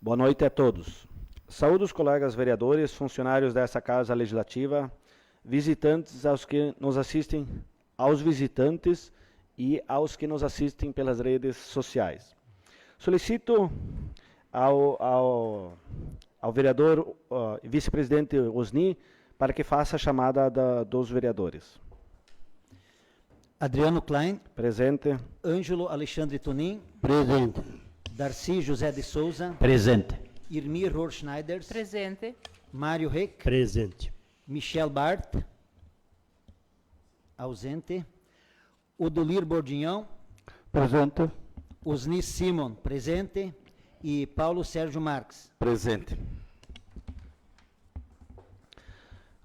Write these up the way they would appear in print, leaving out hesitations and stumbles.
Boa noite a todos. Saúdo os colegas vereadores, funcionários dessa Casa Legislativa, visitantes aos que nos assistem, aos visitantes e aos que nos assistem pelas redes sociais. Solicito ao vereador vice-presidente Osni para que faça a chamada dos vereadores. Adriano Klein. Presente. Ângelo Alexandre Tonin. Presente. Darcy José de Souza. Presente. Irmir Rohrschneiders. Presente. Mário Reck. Presente. Michel Bart. Ausente. Odolir Bordignon. Presente. Osni Simon. Presente. E Paulo Sérgio Marques. Presente.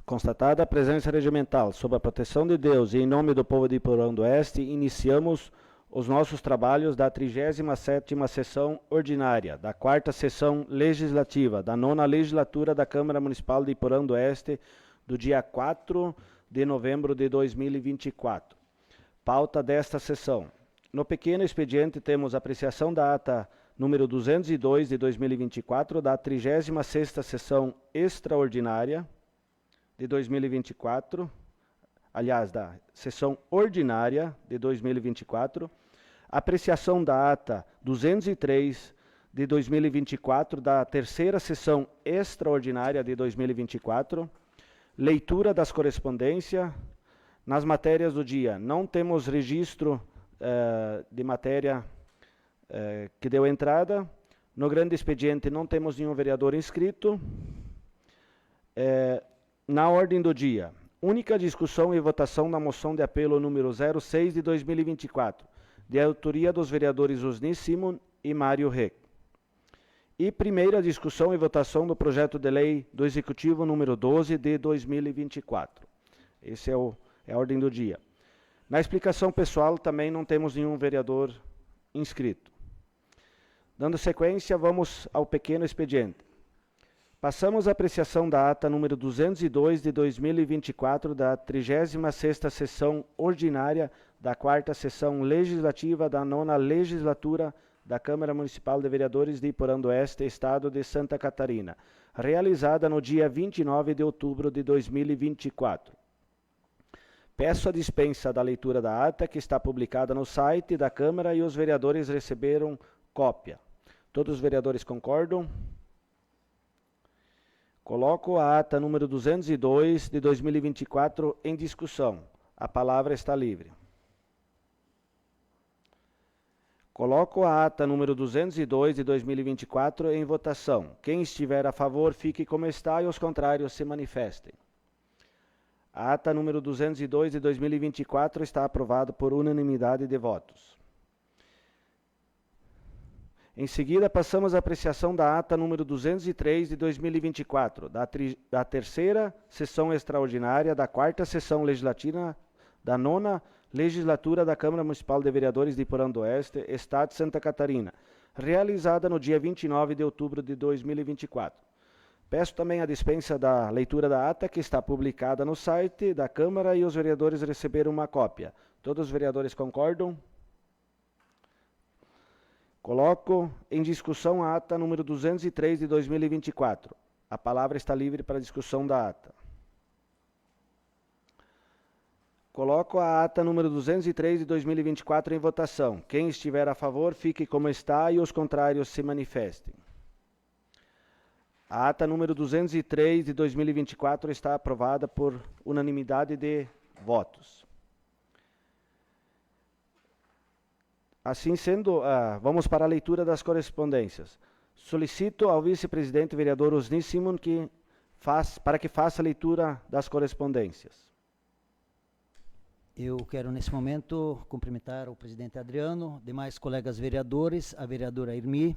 Constatada a presença regimental, sob a proteção de Deus e em nome do povo de Iporã do Oeste, iniciamos os nossos trabalhos da 37ª sessão ordinária, da 4ª sessão legislativa, da 9ª legislatura da Câmara Municipal de Iporã do Oeste, do dia 4 de novembro de 2024. Pauta desta sessão. No pequeno expediente temos apreciação da ata número 202 de 2024, da 36ª sessão extraordinária de 2024, aliás, da sessão ordinária de 2024, apreciação da ata 203 de 2024, da 3ª sessão extraordinária de 2024, leitura das correspondências. Nas matérias do dia, não temos registro de matéria que deu entrada. No grande expediente não temos nenhum vereador inscrito. Na ordem do dia, única discussão e votação da moção de apelo número 06 de 2024, de autoria dos vereadores Osni Simon e Mário Reck. E primeira discussão e votação do projeto de lei do Executivo número 12 de 2024. Esse é a ordem do dia. Na explicação pessoal também não temos nenhum vereador inscrito. Dando sequência, vamos ao pequeno expediente. Passamos à apreciação da ata número 202 de 2024 da 36ª sessão ordinária da 4ª sessão legislativa da 9ª legislatura da Câmara Municipal de Vereadores de Iporã do Oeste, Estado de Santa Catarina, realizada no dia 29 de outubro de 2024. Peço a dispensa da leitura da ata, que está publicada no site da Câmara e os vereadores receberam cópia. Todos os vereadores concordam? Coloco a ata número 202 de 2024 em discussão. A palavra está livre. Coloco a ata número 202 de 2024 em votação. Quem estiver a favor, fique como está e os contrários se manifestem. A ata número 202 de 2024 está aprovada por unanimidade de votos. Em seguida, passamos à apreciação da ata número 203 de 2024, da 3ª sessão extraordinária da 4ª sessão legislativa da 9ª legislatura da Câmara Municipal de Vereadores de Iporã do Oeste, Estado de Santa Catarina, realizada no dia 29 de outubro de 2024. Peço também a dispensa da leitura da ata, que está publicada no site da Câmara e os vereadores receberam uma cópia. Todos os vereadores concordam? Coloco em discussão a ata número 203 de 2024. A palavra está livre para discussão da ata. Coloco a ata número 203 de 2024 em votação. Quem estiver a favor, fique como está e os contrários se manifestem. A ata número 203 de 2024 está aprovada por unanimidade de votos. Assim sendo, vamos para a leitura das correspondências. Solicito ao vice-presidente vereador Osni Simon para que faça a leitura das correspondências. Eu quero, nesse momento, cumprimentar o presidente Adriano, demais colegas vereadores, a vereadora Irmi,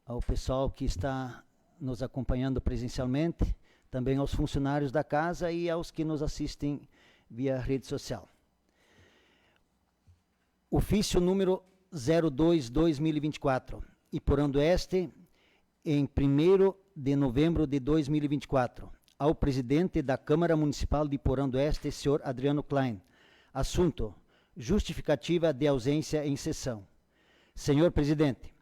ao pessoal que está nos acompanhando presencialmente, também aos funcionários da casa e aos que nos assistem via rede social. Ofício número 02/2024, Iporã do Oeste, em 1º de novembro de 2024, ao presidente da Câmara Municipal de Iporã do Oeste, senhor Adriano Klein. Assunto: justificativa de ausência em sessão. Senhor presidente,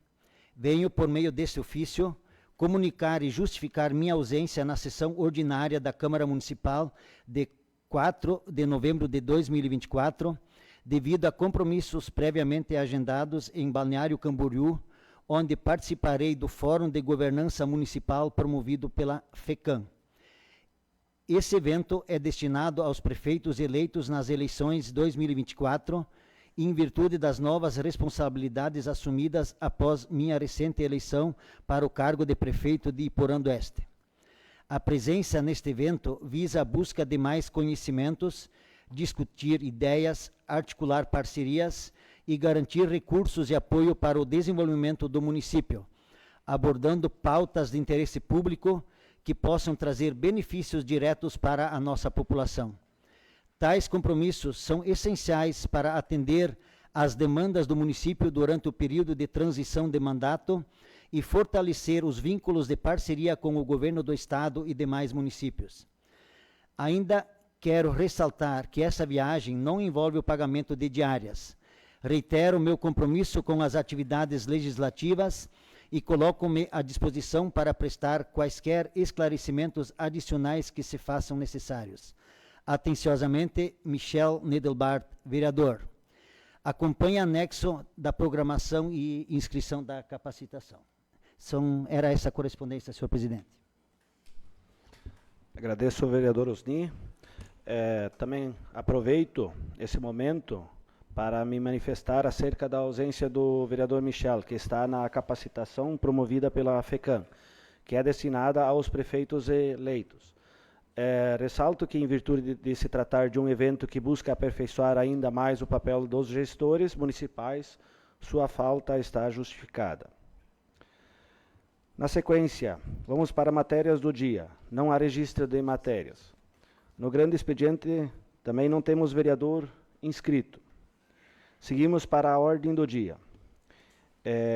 venho por meio deste ofício comunicar e justificar minha ausência na sessão ordinária da Câmara Municipal de 4 de novembro de 2024, devido a compromissos previamente agendados em Balneário Camboriú, onde participarei do Fórum de Governança Municipal promovido pela FECAM. Esse evento é destinado aos prefeitos eleitos nas eleições 2024, em virtude das novas responsabilidades assumidas após minha recente eleição para o cargo de prefeito de Iporã do Oeste. A presença neste evento visa a busca de mais conhecimentos, discutir ideias, articular parcerias e garantir recursos e apoio para o desenvolvimento do município, abordando pautas de interesse público que possam trazer benefícios diretos para a nossa população. Tais compromissos são essenciais para atender às demandas do município durante o período de transição de mandato e fortalecer os vínculos de parceria com o governo do Estado e demais municípios. Ainda quero ressaltar que essa viagem não envolve o pagamento de diárias. Reitero meu compromisso com as atividades legislativas e coloco-me à disposição para prestar quaisquer esclarecimentos adicionais que se façam necessários. Atenciosamente, Michel Nedelbart, vereador. Acompanhe anexo da programação e inscrição da capacitação. Era essa a correspondência, senhor presidente. Agradeço ao vereador Osni. Também aproveito esse momento para me manifestar acerca da ausência do vereador Michel, que está na capacitação promovida pela FECAM, que é destinada aos prefeitos eleitos. Ressalto que, em virtude de se tratar de um evento que busca aperfeiçoar ainda mais o papel dos gestores municipais, sua falta está justificada. Na sequência, vamos para matérias do dia. Não há registro de matérias. No grande expediente, também não temos vereador inscrito. Seguimos para a ordem do dia.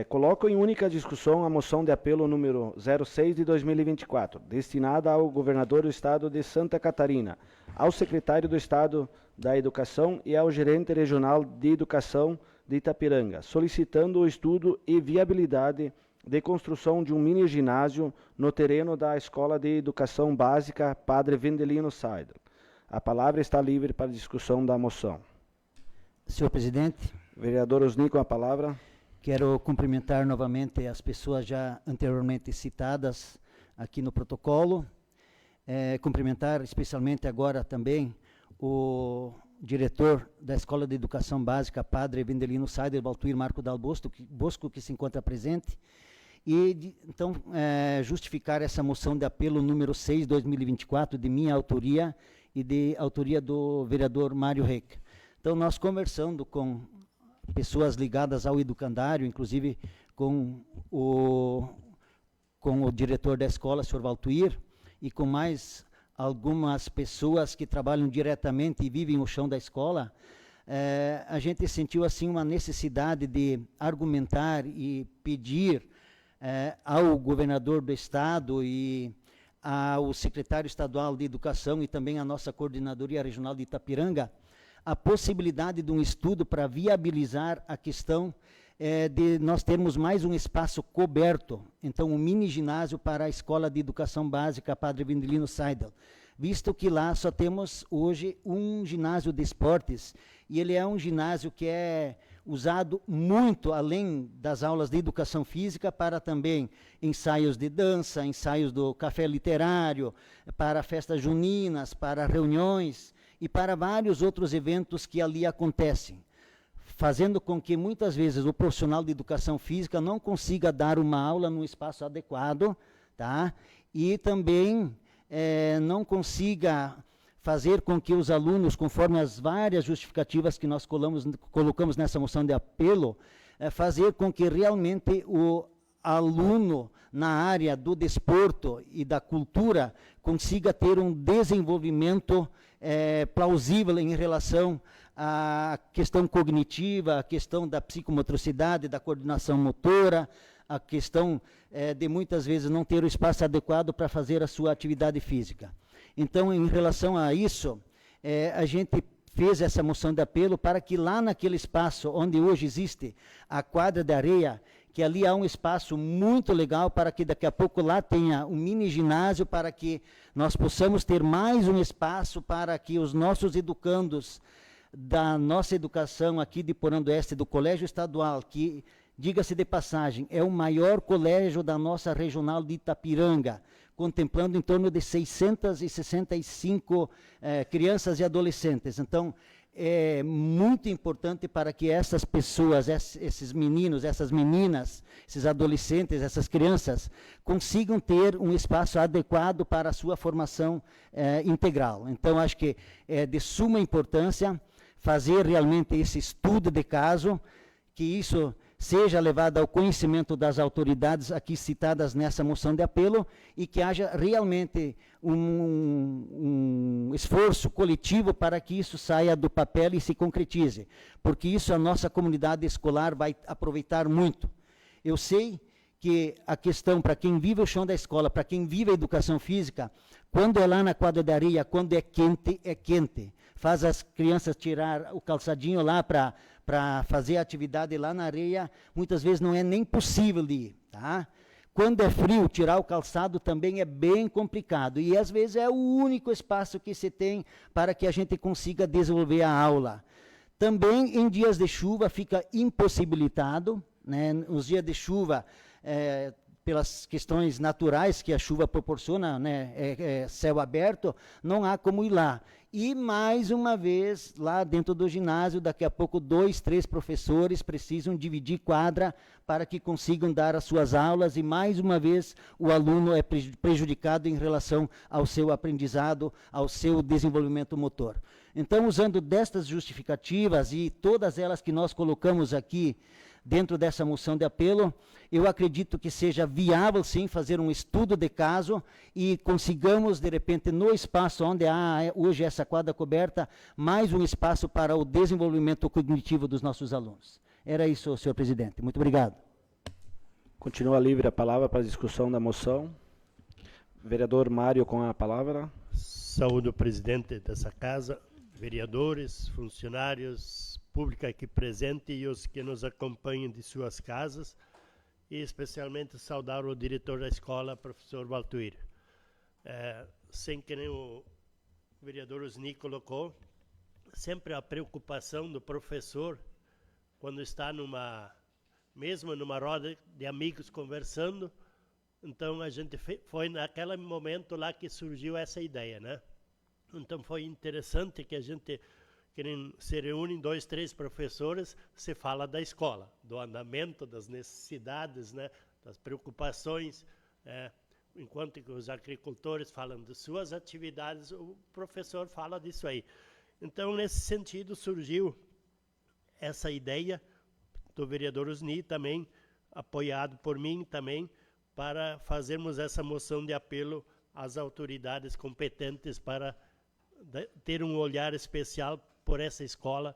Coloco em única discussão a moção de apelo número 06 de 2024, destinada ao governador do Estado de Santa Catarina, ao secretário do Estado da Educação e ao gerente regional de Educação de Itapiranga, solicitando o estudo e viabilidade de construção de um mini ginásio no terreno da Escola de Educação Básica Padre Vendelino Seidel. A palavra está livre para discussão da moção. Senhor presidente. Vereador Osni, com a palavra. Quero cumprimentar novamente as pessoas já anteriormente citadas aqui no protocolo. Cumprimentar especialmente agora também o diretor da Escola de Educação Básica Padre Vendelino Seidel, Baltuir Marco Dal Bosco, que se encontra presente. E, então, justificar essa moção de apelo número 6 de 2024, de minha autoria e de autoria do vereador Mário Reck. Então, nós conversando com pessoas ligadas ao educandário, inclusive com o diretor da escola, senhor Valtuir, e com mais algumas pessoas que trabalham diretamente e vivem o chão da escola, a gente sentiu assim uma necessidade de argumentar e pedir ao governador do Estado e ao secretário estadual de Educação e também à nossa coordenadoria regional de Itapiranga, a possibilidade de um estudo para viabilizar a questão de nós termos mais um espaço coberto, então um mini ginásio para a Escola de Educação Básica Padre Vendelino Seidel, visto que lá só temos hoje um ginásio de esportes, e ele é um ginásio que é usado muito além das aulas de educação física para também ensaios de dança, ensaios do café literário, para festas juninas, para reuniões e para vários outros eventos que ali acontecem, fazendo com que muitas vezes o profissional de educação física não consiga dar uma aula num espaço adequado, tá? E também não consiga fazer com que os alunos, conforme as várias justificativas que nós colocamos nessa moção de apelo, fazer com que realmente o aluno na área do desporto e da cultura consiga ter um desenvolvimento plausível em relação à questão cognitiva, a questão da psicomotricidade, da coordenação motora, a questão de muitas vezes não ter o espaço adequado para fazer a sua atividade física. Então, em relação a isso, a gente fez essa moção de apelo para que lá naquele espaço onde hoje existe a quadra de areia, que ali há um espaço muito legal para que daqui a pouco lá tenha um mini ginásio, para que nós possamos ter mais um espaço para que os nossos educandos da nossa educação aqui de Porão do Oeste, do Colégio Estadual, que, diga-se de passagem, é o maior colégio da nossa regional de Itapiranga, contemplando em torno de 665 crianças e adolescentes. Então, é muito importante para que essas pessoas, esses meninos, essas meninas, esses adolescentes, essas crianças, consigam ter um espaço adequado para a sua formação integral. Então, acho que é de suma importância fazer realmente esse estudo de caso, que isso seja levado ao conhecimento das autoridades aqui citadas nessa moção de apelo e que haja realmente um esforço coletivo para que isso saia do papel e se concretize, porque isso a nossa comunidade escolar vai aproveitar muito. Eu sei que a questão, para quem vive o chão da escola, para quem vive a educação física, quando é lá na quadra de areia, quando é quente, faz as crianças tirar o calçadinho lá para fazer a atividade lá na areia, muitas vezes não é nem possível de ir, tá? Quando é frio, tirar o calçado também é bem complicado, e às vezes é o único espaço que se tem para que a gente consiga desenvolver a aula. Também em dias de chuva fica impossibilitado, né? Nos dias de chuva, pelas questões naturais que a chuva proporciona, né? Céu aberto, não há como ir lá. E, mais uma vez, lá dentro do ginásio, daqui a pouco, 2, 3 professores precisam dividir quadra para que consigam dar as suas aulas e, mais uma vez, o aluno é prejudicado em relação ao seu aprendizado, ao seu desenvolvimento motor. Então, usando destas justificativas e todas elas que nós colocamos aqui dentro dessa moção de apelo, eu acredito que seja viável, sim, fazer um estudo de caso e consigamos, de repente, no espaço onde há hoje essa quadra coberta, mais um espaço para o desenvolvimento cognitivo dos nossos alunos. Era isso, senhor presidente. Muito obrigado. Continua livre a palavra para a discussão da moção. Vereador Mário com a palavra. Saúdo o presidente dessa casa, vereadores, funcionários, pública aqui presente e os que nos acompanham de suas casas, e especialmente saudar o diretor da escola, professor Valtuir. Sem que nem o vereador Osni colocou, sempre a preocupação do professor, quando está mesmo numa roda de amigos conversando, então a gente foi naquele momento lá que surgiu essa ideia, né? Então foi interessante que a gente se reúnem 2, 3 professores, se fala da escola, do andamento, das necessidades, né, das preocupações, enquanto que os agricultores falam de suas atividades, o professor fala disso aí. Então, nesse sentido, surgiu essa ideia do vereador Osni, também apoiado por mim também, para fazermos essa moção de apelo às autoridades competentes para ter um olhar especial por essa escola,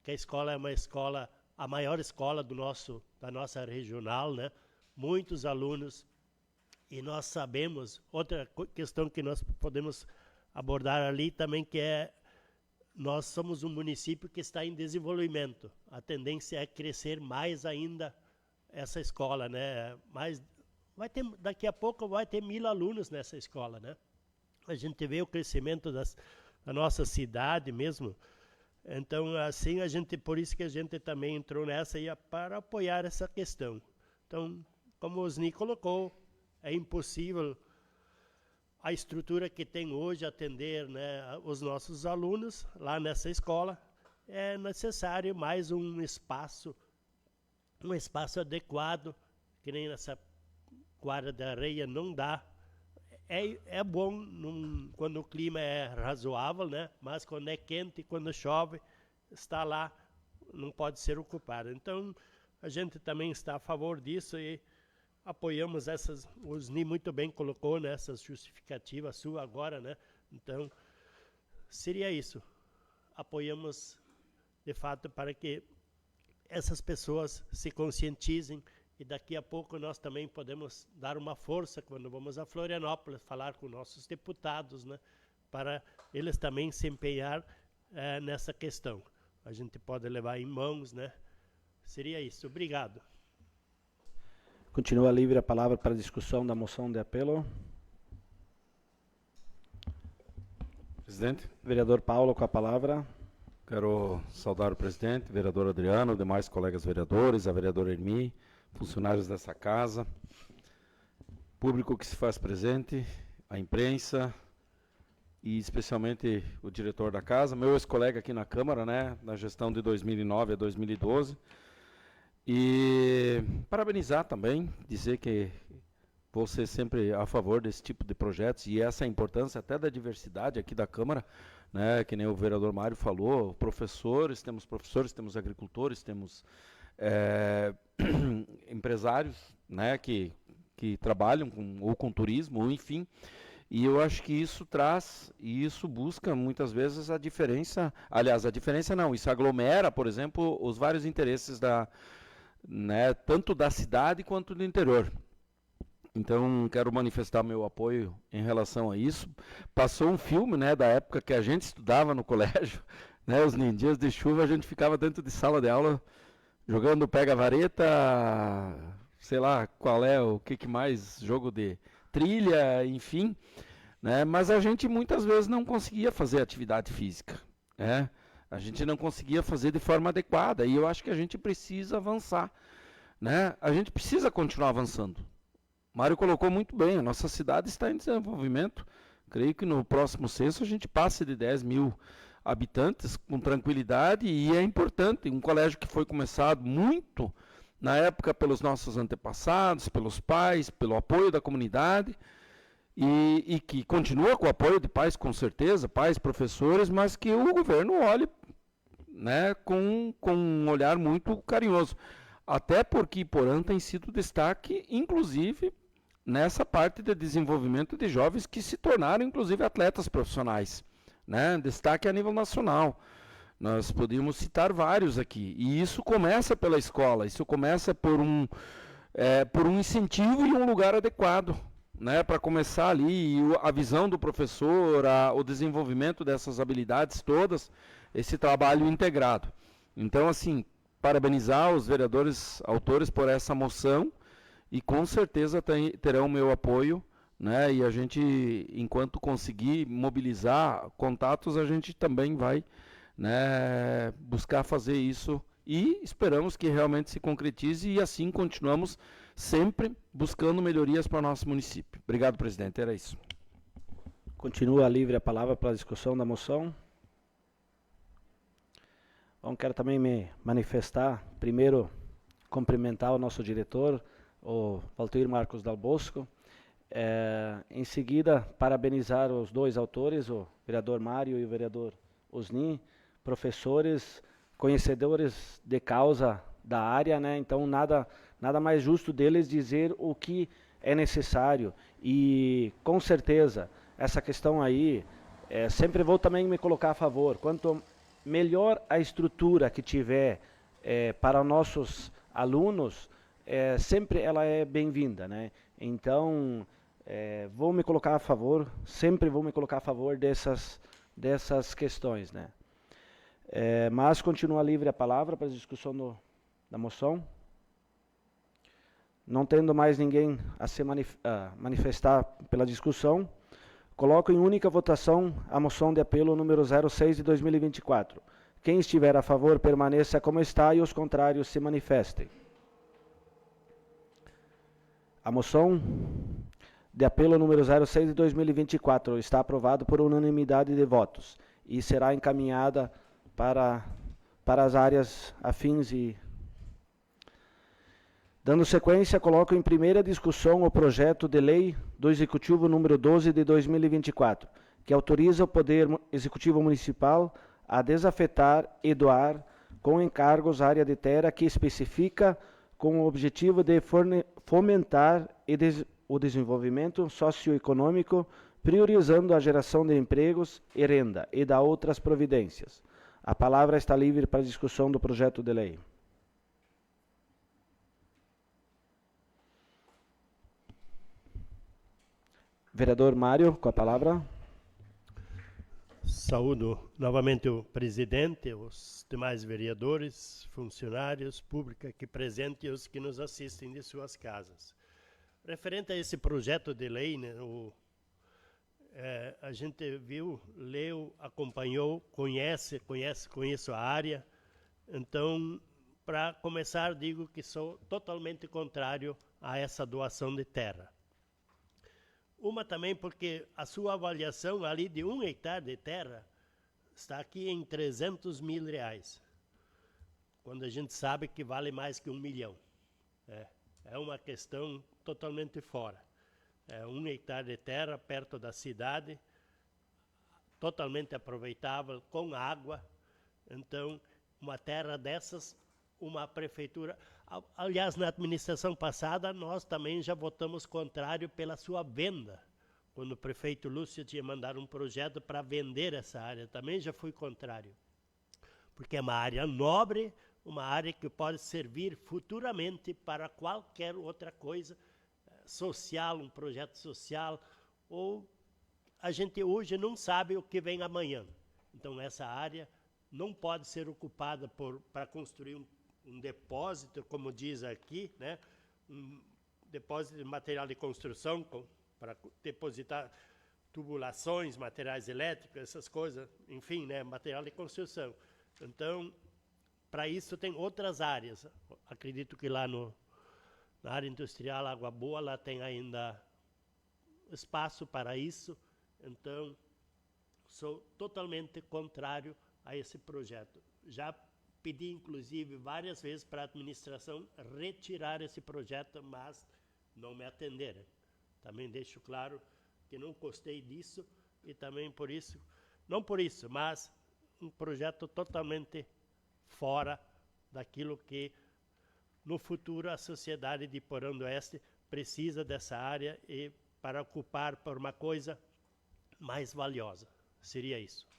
que a escola é uma escola, a maior escola da nossa regional, né? Muitos alunos, e nós sabemos, outra questão que nós podemos abordar ali também, que nós somos um município que está em desenvolvimento, a tendência é crescer mais ainda essa escola, né? Daqui a pouco vai ter 1000 alunos nessa escola, né? A gente vê o crescimento da nossa cidade mesmo. Então, assim, por isso que a gente também entrou nessa para apoiar essa questão. Então, como o Osni colocou, é impossível a estrutura que tem hoje atender, né, os nossos alunos lá nessa escola. É necessário mais um espaço adequado, que nem nessa quadra de areia não dá. É bom quando o clima é razoável, né? Mas quando é quente, quando chove, está lá, não pode ser ocupado. Então, a gente também está a favor disso e apoiamos essas, o Osni muito bem colocou nessas justificativas sua agora, né? Então, seria isso. Apoiamos, de fato, para que essas pessoas se conscientizem. E daqui a pouco nós também podemos dar uma força, quando vamos a Florianópolis, falar com nossos deputados, né, para eles também se empenhar nessa questão. A gente pode levar em mãos, né? Seria isso. Obrigado. Continua livre a palavra para discussão da moção de apelo. Presidente, Vereador Paulo, com a palavra. quero saudar o presidente, o vereador Adriano, demais colegas vereadores, a vereadora Irmi, funcionários dessa casa, público que se faz presente, a imprensa e especialmente o diretor da casa, meu ex-colega aqui na Câmara, né, na gestão de 2009 a 2012. E parabenizar também, dizer que vou ser sempre a favor desse tipo de projetos e essa é a importância até da diversidade aqui da Câmara, né, que nem o vereador Mário falou, professores, temos agricultores, temos empresários, né, que trabalham com turismo, ou enfim, e eu acho que isso traz, e isso busca muitas vezes a diferença, aliás, a diferença não, isso aglomera, por exemplo, os vários interesses né, tanto da cidade quanto do interior. Então, quero manifestar meu apoio em relação a isso. Passou um filme, né, da época que a gente estudava no colégio, né, os dias de chuva, a gente ficava dentro de sala de aula, jogando pega-vareta, sei lá qual é, o que mais, jogo de trilha, enfim, né, mas a gente muitas vezes não conseguia fazer atividade física, né, a gente não conseguia fazer de forma adequada, e eu acho que a gente precisa avançar, né, a gente precisa continuar avançando. Mário colocou muito bem, a nossa cidade está em desenvolvimento. Creio que no próximo censo a gente passe de 10 mil habitantes com tranquilidade e é importante. Um colégio que foi começado muito na época pelos nossos antepassados, pelos pais, pelo apoio da comunidade e que continua com o apoio de pais, com certeza, pais, professores, mas que o governo olhe, né, com um olhar muito carinhoso. Até porque Iporã tem sido destaque, inclusive, nessa parte de desenvolvimento de jovens que se tornaram, inclusive, atletas profissionais, né? Destaque a nível nacional. Nós podíamos citar vários aqui. E isso começa pela escola, isso começa por um incentivo e um lugar adequado, né? Para começar ali, a visão do professor, o desenvolvimento dessas habilidades todas, esse trabalho integrado. Então, assim, parabenizar os vereadores autores por essa moção e com certeza terão meu apoio, né? E a gente, enquanto conseguir mobilizar contatos, a gente também vai, né, buscar fazer isso e esperamos que realmente se concretize e assim continuamos sempre buscando melhorias para o nosso município. Obrigado, presidente. Era isso. Continua livre a palavra para a discussão da moção. Bom, quero também me manifestar, primeiro cumprimentar o nosso diretor, o Valteir Marcos Dal Bosco, em seguida parabenizar os dois autores, o vereador Mário e o vereador Osni, professores, conhecedores de causa da área, né? Então nada mais justo deles dizer o que é necessário e com certeza essa questão aí, sempre vou também me colocar a favor, quanto melhor a estrutura que tiver para nossos alunos, sempre ela é bem-vinda, né? Então, vou me colocar a favor, sempre vou me colocar a favor dessas questões, né? Mas continua livre a palavra para a discussão da moção. Não tendo mais ninguém a se manifestar pela discussão, coloco em única votação a moção de apelo número 06 de 2024. Quem estiver a favor, permaneça como está e os contrários se manifestem. A moção de apelo número 06 de 2024 está aprovada por unanimidade de votos e será encaminhada para as áreas afins e... Dando sequência, coloco em primeira discussão o projeto de lei do Executivo número 12 de 2024, que autoriza o Poder Executivo Municipal a desafetar e doar com encargos a área de terra que especifica com o objetivo de fomentar o desenvolvimento socioeconômico, priorizando a geração de empregos e renda e da outras providências. A palavra está livre para discussão do projeto de lei. Vereador Mário, com a palavra. Saúdo novamente o presidente, os demais vereadores, funcionários, público aqui presente e os que nos assistem de suas casas. Referente a esse projeto de lei, né, a gente viu, leu, acompanhou, conheço a área. Então, para começar, digo que sou totalmente contrário a essa doação de terra. Uma também porque a sua avaliação ali de 1 hectare de terra está aqui em R$300 mil, quando a gente sabe que vale mais que 1 milhão. É uma questão totalmente fora. 1 hectare de terra perto da cidade, totalmente aproveitável, com água. Então, uma terra dessas, uma prefeitura... Aliás, na administração passada, nós também já votamos contrário pela sua venda. Quando o prefeito Lúcio tinha mandado um projeto para vender essa área, também já fui contrário. Porque é uma área nobre, uma área que pode servir futuramente para qualquer outra coisa, social, um projeto social, ou a gente hoje não sabe o que vem amanhã. Então, essa área não pode ser ocupada para construir um depósito, como diz aqui, né? Um depósito de material de construção, para depositar tubulações, materiais elétricos, essas coisas, enfim, né? Material de construção. Então, para isso tem outras áreas. Acredito que lá na área industrial Água Boa, lá tem ainda espaço para isso. Então, sou totalmente contrário a esse projeto. Já pedi, inclusive, várias vezes para a administração retirar esse projeto, mas não me atenderam. Também deixo claro que não gostei disso e também por isso, não por isso, mas um projeto totalmente fora daquilo que no futuro a sociedade de Porão do Oeste precisa dessa área e para ocupar por uma coisa mais valiosa. Seria isso.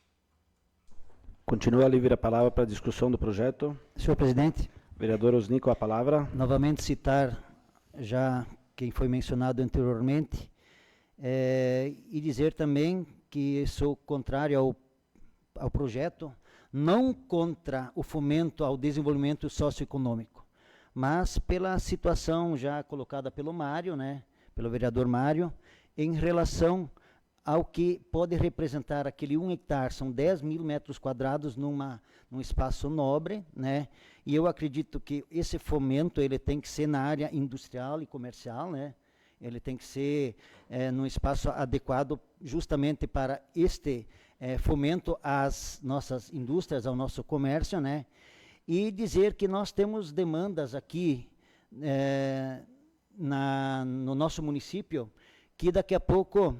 Continua livre a palavra para a discussão do projeto. Senhor presidente, Vereador Osni, com a palavra. novamente citar já quem foi mencionado anteriormente e dizer também que sou contrário ao projeto, não contra o fomento ao desenvolvimento socioeconômico, mas pela situação já colocada pelo Mário, né, pelo vereador Mário, em relação ao que pode representar aquele 1 hectare, são 10 mil metros quadrados num espaço nobre, né? E eu acredito que esse fomento ele tem que ser na área industrial e comercial, né? Ele tem que ser num espaço adequado justamente para este fomento às nossas indústrias, ao nosso comércio, né? E dizer que nós temos demandas aqui no nosso município que daqui a pouco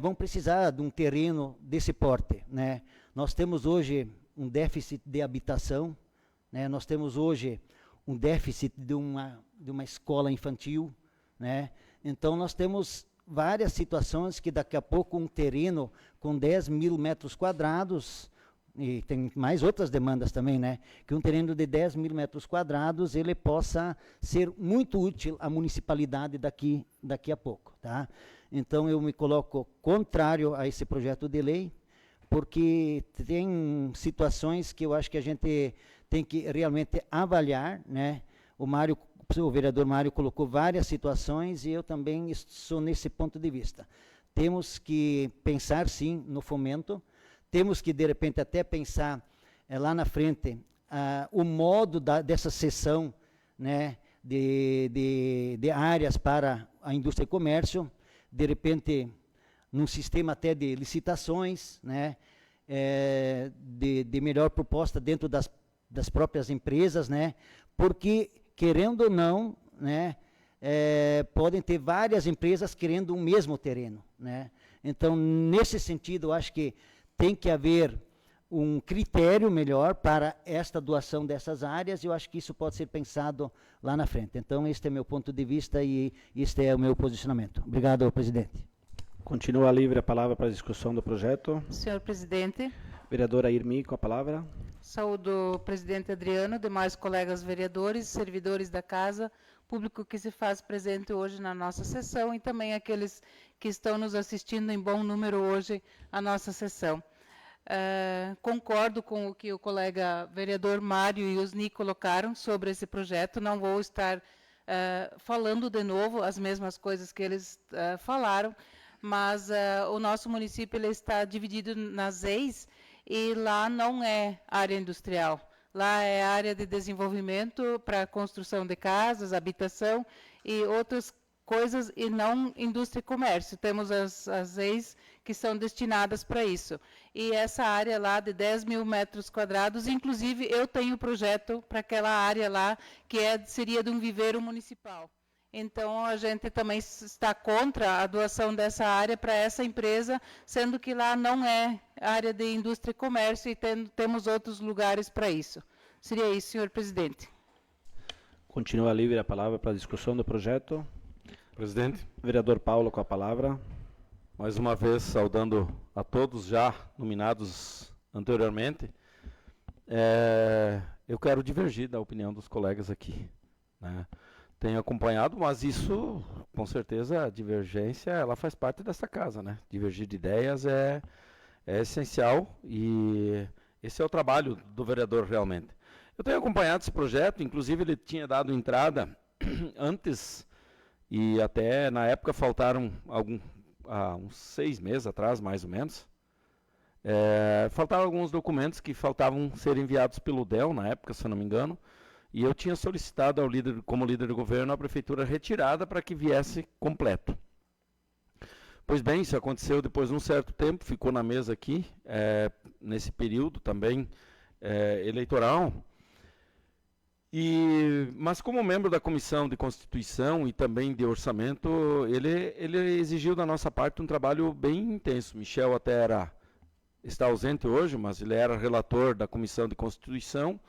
vão precisar de um terreno desse porte, né? Nós temos hoje um déficit de habitação, né? Nós temos hoje um déficit de uma escola infantil, né? Então nós temos várias situações que daqui a pouco um terreno com 10 mil metros quadrados, e tem mais outras demandas também, né? Que um terreno de 10 mil metros quadrados, ele possa ser muito útil à municipalidade daqui a pouco, tá? Então, eu me coloco contrário a esse projeto de lei, porque tem situações que eu acho que a gente tem que realmente avaliar, né? O vereador Mário colocou várias situações e eu também sou nesse ponto de vista. Temos que pensar, sim, no fomento, temos que, de repente, até pensar lá na frente o modo dessa cessão, né, de áreas para a indústria e comércio, de repente, num sistema até de licitações, né, de melhor proposta dentro das próprias empresas, né, porque, querendo ou não, né, podem ter várias empresas querendo um mesmo terreno, né. Então, nesse sentido, eu acho que tem que haver um critério melhor para esta doação dessas áreas, e eu acho que isso pode ser pensado lá na frente. Então, este é meu ponto de vista e este é o meu posicionamento. Obrigado, presidente. Continua livre a palavra para a discussão do projeto. Senhor presidente, Vereadora Irmi, com a palavra. saúdo o presidente Adriano, demais colegas vereadores, servidores da casa, público que se faz presente hoje na nossa sessão e também aqueles que estão nos assistindo em bom número hoje à nossa sessão. Concordo com o que o colega vereador Mário e Osni colocaram sobre esse projeto. Não vou estar falando de novo as mesmas coisas que eles falaram, mas o nosso município ele está dividido nas EIs e lá não é área industrial. Lá é área de desenvolvimento para construção de casas, habitação e outras coisas, e não indústria e comércio. Temos as EIs que são destinadas para isso. E essa área lá de 10 mil metros quadrados, inclusive eu tenho projeto para aquela área lá, que seria de um viveiro municipal. Então, a gente também está contra a doação dessa área para essa empresa, sendo que lá não é área de indústria e comércio e temos outros lugares para isso. Seria isso, senhor presidente. Continua livre a palavra para a discussão do projeto. Presidente, Vereador Paulo com a palavra. mais uma vez saudando a todos já nominados anteriormente. Eu quero divergir da opinião dos colegas aqui, né? Tenho acompanhado, mas isso, com certeza, a divergência, ela faz parte dessa casa, né? Divergir de ideias é essencial e esse é o trabalho do vereador realmente. Eu tenho acompanhado esse projeto, inclusive ele tinha dado entrada antes e até na época faltaram uns 6 meses atrás, mais ou menos. Faltaram alguns documentos que faltavam ser enviados pelo DEL na época, se eu não me engano, e eu tinha solicitado como líder do governo a prefeitura retirada para que viesse completo. Pois bem, isso aconteceu depois de um certo tempo, ficou na mesa aqui, nesse período também eleitoral. Mas como membro da Comissão de Constituição e também de Orçamento, ele exigiu da nossa parte um trabalho bem intenso. Michel até está ausente hoje, mas ele era relator da Comissão de Constituição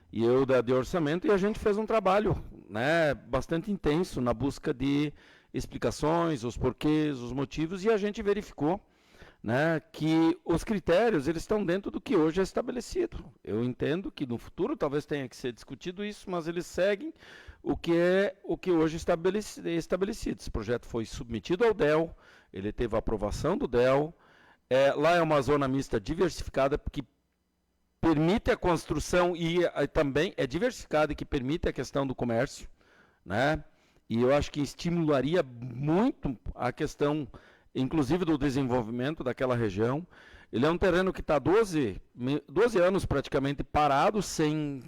e eu de Orçamento, e a gente fez um trabalho, né, bastante intenso na busca de explicações, os porquês, os motivos, e a gente verificou, né, que os critérios eles estão dentro do que hoje é estabelecido. Eu entendo que no futuro talvez tenha que ser discutido isso, mas eles seguem o que hoje é estabelecido. Esse projeto foi submetido ao DEL, ele teve a aprovação do DEL. Lá é uma zona mista diversificada que permite a construção e também é diversificada e que permite a questão do comércio, né? E eu acho que estimularia muito a questão, inclusive, do desenvolvimento daquela região. Ele é um terreno que está 12 anos praticamente parado, sem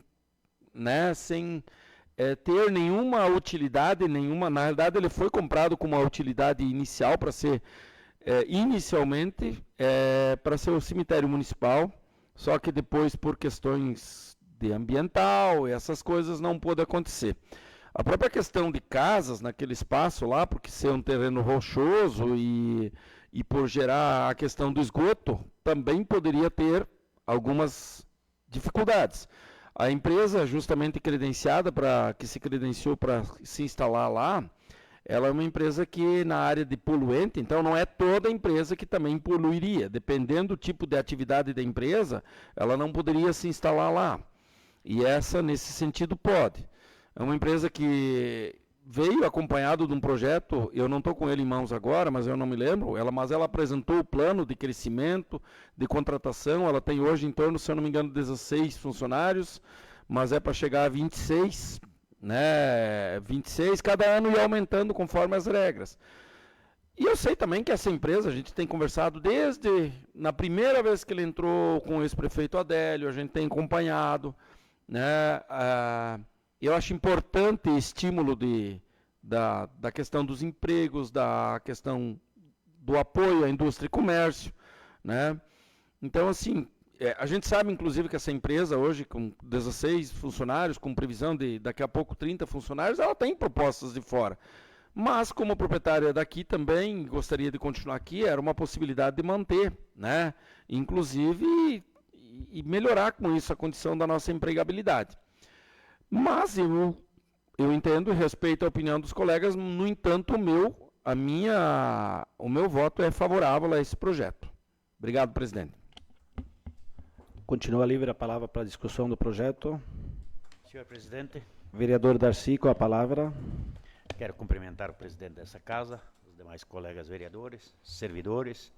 ter nenhuma utilidade, na realidade ele foi comprado com uma utilidade inicial para ser, inicialmente, para ser o cemitério municipal, só que depois, por questões de ambiental, essas coisas não pôde acontecer. A própria questão de casas naquele espaço lá, porque ser um terreno rochoso e por gerar a questão do esgoto, também poderia ter algumas dificuldades. A empresa justamente que se credenciou para se instalar lá, ela é uma empresa que na área de poluente, então não é toda empresa que também poluiria. Dependendo do tipo de atividade da empresa, ela não poderia se instalar lá. E essa, nesse sentido, pode. É uma empresa que veio acompanhado de um projeto, eu não estou com ele em mãos agora, mas eu não me lembro, mas ela apresentou o plano de crescimento, de contratação, ela tem hoje em torno, se eu não me engano, 16 funcionários, mas é para chegar a 26, né? 26, cada ano ia aumentando conforme as regras. E eu sei também que essa empresa, a gente tem conversado desde na primeira vez que ele entrou com o ex-prefeito Adélio, a gente tem acompanhado, né? Eu acho importante o estímulo da questão dos empregos, da questão do apoio à indústria e comércio, né? Então, assim, a gente sabe, inclusive, que essa empresa hoje, com 16 funcionários, com previsão de daqui a pouco 30 funcionários, ela tem propostas de fora. Mas, como proprietária daqui também, gostaria de continuar aqui, era uma possibilidade de manter, né? Inclusive, e melhorar com isso a condição da nossa empregabilidade. Mas eu entendo e respeito a opinião dos colegas, no entanto, o meu voto é favorável a esse projeto. Obrigado, presidente. Continua livre a palavra para a discussão do projeto. Senhor presidente, Vereador Darcy, com a palavra. quero cumprimentar o presidente dessa casa, os demais colegas vereadores, servidores,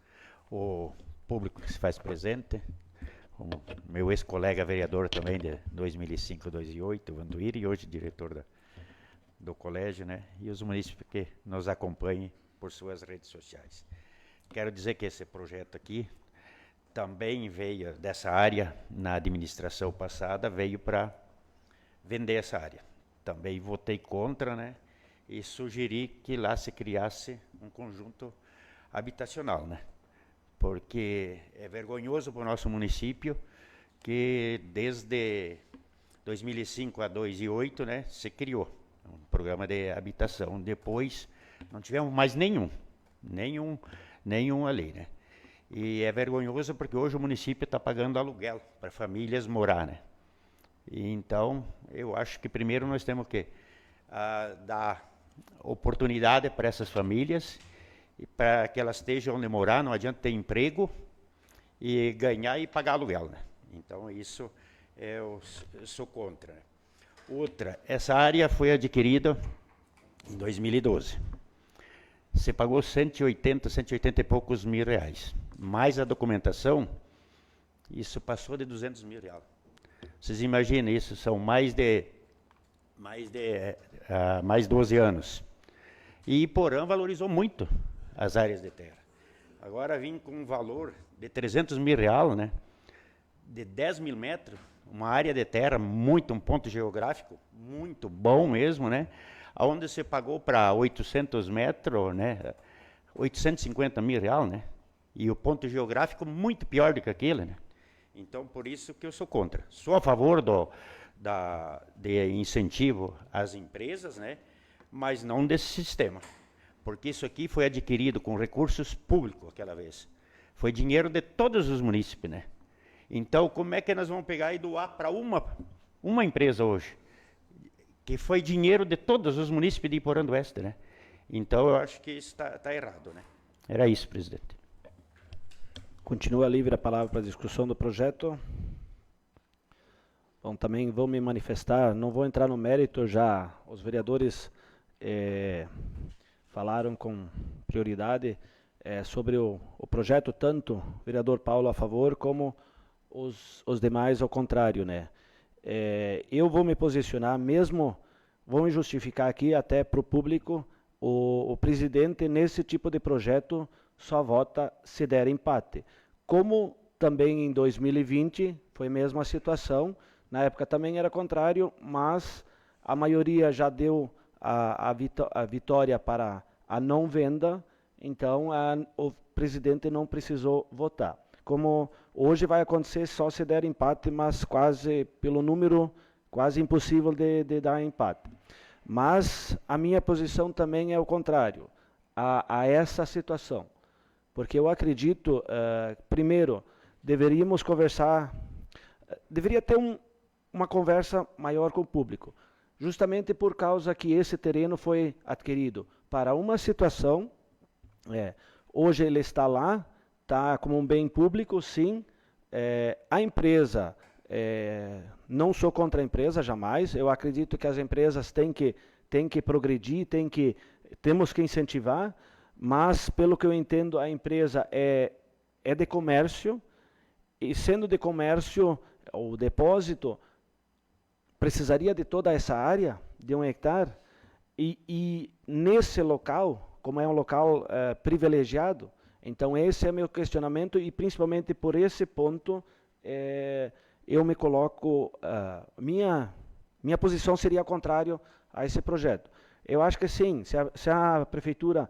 o público que se faz presente, o meu ex-colega vereador também de 2005, 2008, Vanduir, e hoje diretor do colégio, né? E os munícipes que nos acompanhem por suas redes sociais. Quero dizer que esse projeto aqui também veio dessa área, na administração passada, veio para vender essa área. Também votei contra, né? E sugeri que lá se criasse um conjunto habitacional, né? Porque é vergonhoso para o nosso município que desde 2005 a 2008, né, se criou um programa de habitação. Depois não tivemos mais nenhum ali, né? E é vergonhoso porque hoje o município está pagando aluguel para famílias morar, né? E então, eu acho que primeiro nós temos que dar oportunidade para essas famílias, e para que elas estejam onde morar, não adianta ter emprego e ganhar e pagar aluguel, né? Então, isso eu sou contra. Outra, essa área foi adquirida em 2012. Você pagou 180 e poucos mil reais. Mais a documentação, isso passou de 200 mil reais. Vocês imaginem isso, são mais 12 anos. E Iporã valorizou muito as áreas de terra. Agora vim com um valor de 300 mil reais, né? De 10 mil metros, uma área de terra, um ponto geográfico muito bom mesmo, né? Onde você pagou para 800 metros, né? 850 mil reais, né? E o ponto geográfico muito pior do que aquele, né? Então, por isso que eu sou contra. Sou a favor de incentivo às empresas, né? Mas não desse sistema. Porque isso aqui foi adquirido com recursos públicos aquela vez. Foi dinheiro de todos os munícipes, né? Então, como é que nós vamos pegar e doar para uma empresa hoje? Que foi dinheiro de todos os munícipes de Iporã do Oeste, né? Então, eu acho que isso está errado, né? Era isso, presidente. Continua livre a palavra para a discussão do projeto. Bom, também vou me manifestar, não vou entrar no mérito já, os vereadores falaram com prioridade sobre o projeto, tanto o vereador Paulo a favor, como os demais ao contrário, né? Eu vou me posicionar, mesmo, vou me justificar aqui até para o público, o presidente nesse tipo de projeto só vota se der empate. Como também em 2020 foi a mesma situação, na época também era contrário, mas a maioria já deu a vitória para a não venda, então o presidente não precisou votar. Como hoje vai acontecer só se der empate, mas quase pelo número, quase impossível de dar empate. Mas a minha posição também é o contrário a essa situação. Porque eu acredito, primeiro, deveríamos conversar, deveria ter uma conversa maior com o público, justamente por causa que esse terreno foi adquirido para uma situação, hoje ele está lá, está como um bem público, sim, a empresa, não sou contra a empresa, jamais, eu acredito que as empresas têm que progredir, temos que incentivar, mas, pelo que eu entendo, a empresa é de comércio, e sendo de comércio, o depósito precisaria de toda essa área, de 1 hectare, e nesse local, como é um local privilegiado, então esse é meu questionamento, e principalmente por esse ponto, eu me coloco, minha posição seria contrária a esse projeto. Eu acho que sim, se a prefeitura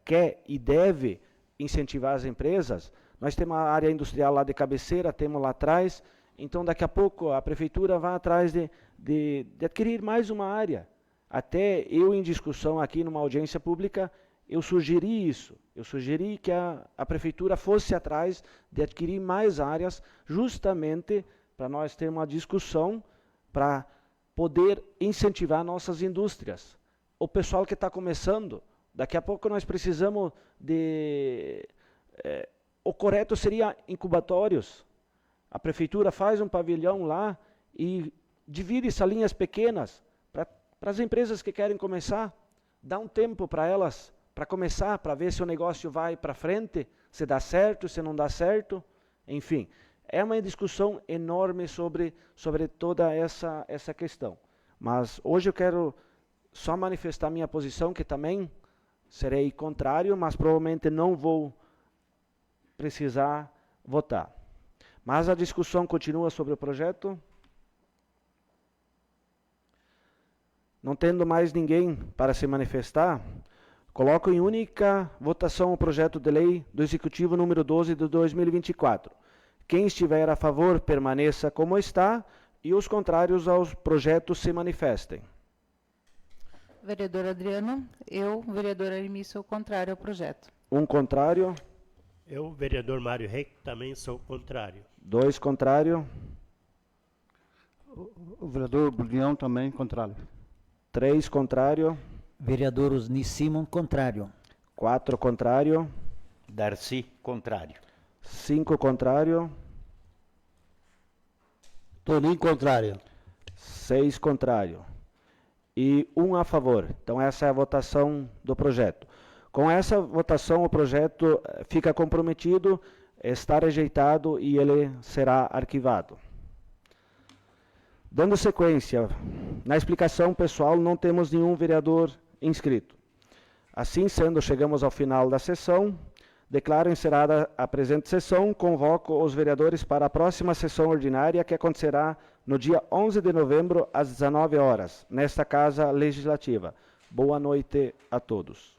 quer e deve incentivar as empresas, nós temos a área industrial lá de cabeceira, temos lá atrás, então daqui a pouco a prefeitura vai atrás de adquirir mais uma área. Até eu em discussão aqui numa audiência pública, eu sugeri isso, eu sugeri que a prefeitura fosse atrás de adquirir mais áreas, justamente para nós ter uma discussão, para poder incentivar nossas indústrias. O pessoal que está começando, daqui a pouco nós precisamos de... o correto seria incubatórios. A prefeitura faz um pavilhão lá e divide salinhas pequenas para as empresas que querem começar. Dá um tempo para elas para começar, para ver se o negócio vai para frente, se dá certo, se não dá certo, enfim. É uma discussão enorme sobre toda essa questão. Mas hoje eu quero só manifestar minha posição, que também serei contrário, mas provavelmente não vou precisar votar. Mas a discussão continua sobre o projeto. Não tendo mais ninguém para se manifestar, coloco em única votação o projeto de lei do Executivo número 12 de 2024. Quem estiver a favor, permaneça como está, e os contrários aos projetos se manifestem. Vereador Adriano, eu, vereadora Irmi, sou contrário ao projeto. Um contrário, Eu, vereador Mário Reck, também sou contrário. 2 contrário, O vereador Bullião também contrário. 3 contrário, Vereador Osni Simon, contrário. 4 contrário, Darcy, contrário. 5 contrário, Toninho, contrário. 6 contrário e 1 a favor. Então essa é a votação do projeto. Com essa votação o projeto fica comprometido, está rejeitado e ele será arquivado. Dando sequência, na explicação pessoal não temos nenhum vereador inscrito. Assim sendo, chegamos ao final da sessão. Declaro encerrada a presente sessão, convoco os vereadores para a próxima sessão ordinária, que acontecerá no dia 11 de novembro, às 19 horas, nesta Casa Legislativa. Boa noite a todos.